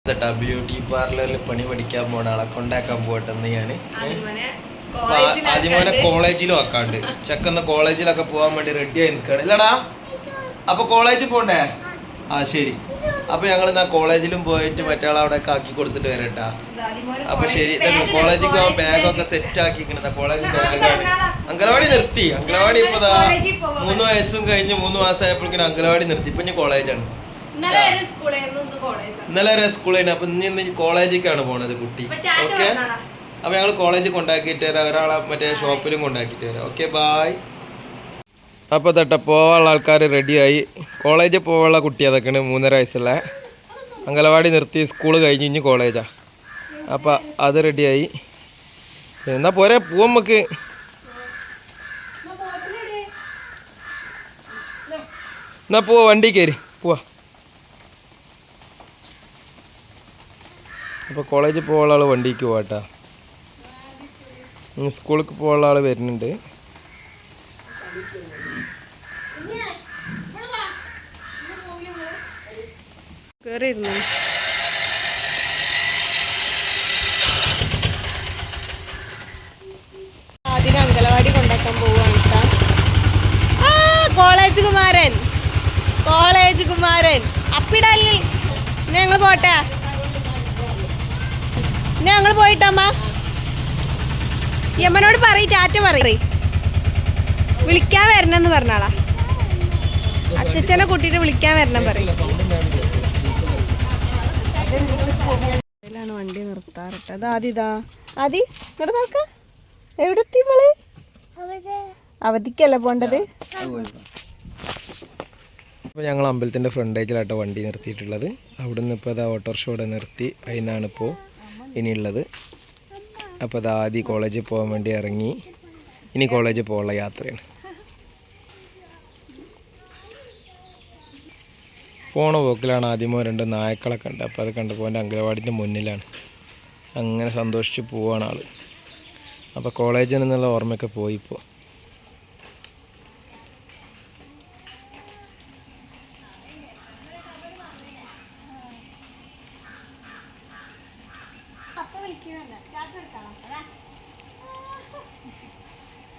Beauty പാർലറിൽ പണി പഠിക്കാൻ പോണ ആളെ കൊണ്ടാക്കാൻ പോട്ടെന്ന് ഞാൻ ആദ്യമോനെ കോളേജിലും ആക്കാണ്ട് ചെക്കന്ന് കോളേജിലൊക്കെ പോകാൻ വേണ്ടി റെഡി ആയി നിൽക്കുകയാണ് ഇല്ലടാ. അപ്പൊ കോളേജിൽ പോണ്ടേ? ആ ശരി. അപ്പൊ ഞങ്ങൾ എന്നാ കോളേജിലും പോയിട്ട് മറ്റാളെ അവിടെ ആക്കി കൊടുത്തിട്ട് വരട്ടാ. അപ്പൊ ശരി, കോളേജിൽ പോകാൻ ബാഗൊക്കെ സെറ്റ് ആക്കിക്കണ. കോളേജ് ബാഗാണ്. അംഗനവാടി നിർത്തി. അംഗനവാടി ഇപ്പൊ 3 വയസ്സും കഴിഞ്ഞ് 3 മാസമായപ്പോഴേക്കും അംഗനവാടി നിർത്തി. ഇപ്പൊ ഇനി കോളേജാണ്. ഇന്നലെ വരെ സ്കൂളിൽ. അപ്പൊ ഇന്ന് കോളേജിലേക്കാണ് പോണത് കുട്ടി. ഓക്കെ, അപ്പൊ ഞങ്ങൾ കോളേജിൽ കൊണ്ടാക്കിയിട്ട് വരാം. ഒരാളെ മറ്റേ ഷോപ്പിലും കൊണ്ടാക്കിയിട്ട് വരാം. Okay, bye. അപ്പോൾ പോകാനുള്ള ആൾക്കാർ റെഡിയായി. കോളേജിൽ പോകാനുള്ള കുട്ടി അതൊക്കെയാണ് 3.5 വയസ്സുള്ള. അംഗനവാടി നിർത്തി, സ്കൂൾ കഴിഞ്ഞ് ഇനി കോളേജാണ്. അപ്പം അത് റെഡിയായി. എന്നാൽ പോരെ, പോവാം നമുക്ക്. എന്നാ പോവാ, വണ്ടി കയറി പോവാ. അപ്പോൾ കോളേജിൽ പോകാനുള്ള ആൾ വണ്ടിക്ക് പോവാട്ടാ. സ്കൂളിലേക്ക് പോകാനുള്ള ആൾ വരുന്നുണ്ട്. അതിന് അംഗനവാടി കൊണ്ടാക്കാൻ പോവാണ്. കോളേജ് കുമാരൻ അപ്പിടല്ലേ. ഞങ്ങൾ പോട്ടെ, ഞങ്ങൾ പോയിട്ടമ്മ യമ്മനോട് പറയ്, ടാറ്റ പറയ്. വിളിക്കാൻ വരണമെന്ന് പറഞ്ഞാളാ. അച്ഛനെ കൂട്ടിട്ട് വിളിക്കാൻ വരണം പറയും. വണ്ടി നിർത്താറട്ടെ. അത് ആദ്യതാ ആദ്യ ഇവിടെ നോക്ക. എവിടെ എത്തി മോള്? അവധിക്കല്ല പോണ്ടത്. അപ്പോൾ ഞങ്ങൾ അമ്പലത്തിൻ്റെ ഫ്രണ്ടേജിലാട്ടോ വണ്ടി നിർത്തിയിട്ടുള്ളത്. അവിടുന്ന് ഇപ്പോൾ അത് ഓട്ടോറിക്ഷ ഇവിടെ നിർത്തി. അതിനാണ് ഇപ്പോൾ ഇനിയുള്ളത്. അപ്പോൾ അത് ആദ്യം കോളേജിൽ പോകാൻ വേണ്ടി ഇറങ്ങി. ഇനി കോളേജിൽ പോകാനുള്ള യാത്രയാണ്. പോണ പോക്കിലാണ് ആദ്യമോ 2 നായ്ക്കളൊക്കെ ഉണ്ട്. അപ്പോൾ അത് കണ്ടപ്പോൾ എൻ്റെ അംഗനവാടിൻ്റെ മുന്നിലാണ്. അങ്ങനെ സന്തോഷിച്ച് പോവാണ് ആൾ. അപ്പോൾ കോളേജിൽ നിന്നുള്ള ഓർമ്മയൊക്കെ പോയിപ്പോൾ.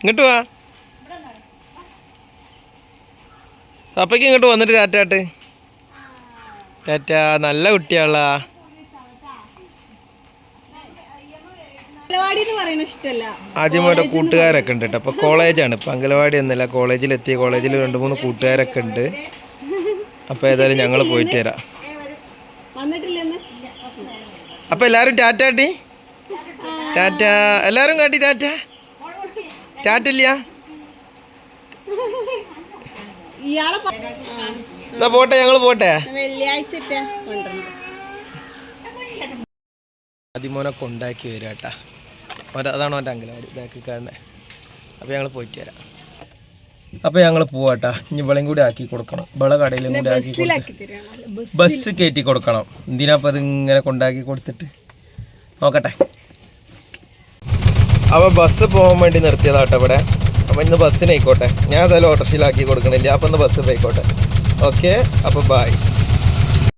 ഇങ്ങോട്ട് വാ. അപ്പയ്ക്ക് ഇങ്ങോട്ട് വന്നിട്ട് ടാറ്റാട്ട്. ടാറ്റ. നല്ല കുട്ടിയാളാ. ആദ്യമായിട്ട് കൂട്ടുകാരൊക്കെ ഉണ്ട് കേട്ടോ. അപ്പോൾ കോളേജാണ്, ഇപ്പം അംഗനവാടി ഒന്നുമില്ല. കോളേജിലെത്തി. കോളേജിൽ 2-3 കൂട്ടുകാരൊക്കെ ഉണ്ട്. അപ്പോൾ ഏതായാലും ഞങ്ങൾ പോയിട്ട് വരാം. അപ്പോൾ എല്ലാവരും ടാറ്റാട്ടി. ടാറ്റ. എല്ലാവരും കാട്ടി ടാറ്റ. ടാറ്റില്ല. എന്നാ പോട്ടെ, ഞങ്ങൾ പോട്ടെ. ആദ്യമോനെ കൊണ്ടാക്കി വരിക കേട്ടാ. അതാണോ എൻ്റെ അംഗനവാടി ബാക്കിൽ കാണുന്നത്. അപ്പോൾ ഞങ്ങൾ പോയിട്ട് വരാം. അപ്പോൾ ഞങ്ങൾ പോവാട്ടാ. ഇനി ഇവളെയും കൂടി ആക്കി കൊടുക്കണം. ഇവളെ കടയിലും കൂടി ആക്കി ബസ് കയറ്റി കൊടുക്കണം. എന്തിനാപ്പം അത് ഇങ്ങനെ കൊണ്ടാക്കി കൊടുത്തിട്ട് നോക്കട്ടെ. അപ്പോൾ ബസ് പോകാൻ വേണ്ടി നിർത്തിയതാട്ടോ ഇവിടെ. അപ്പോൾ ഇന്ന് ബസ്സിനായിക്കോട്ടെ. ഞാൻ ഏതായാലും ഓട്ടോറിക്ഷയിലാക്കി കൊടുക്കണില്ല. അപ്പോൾ ഇന്ന് ബസ് പോയിക്കോട്ടെ. ഓക്കെ, അപ്പോൾ ബായ്.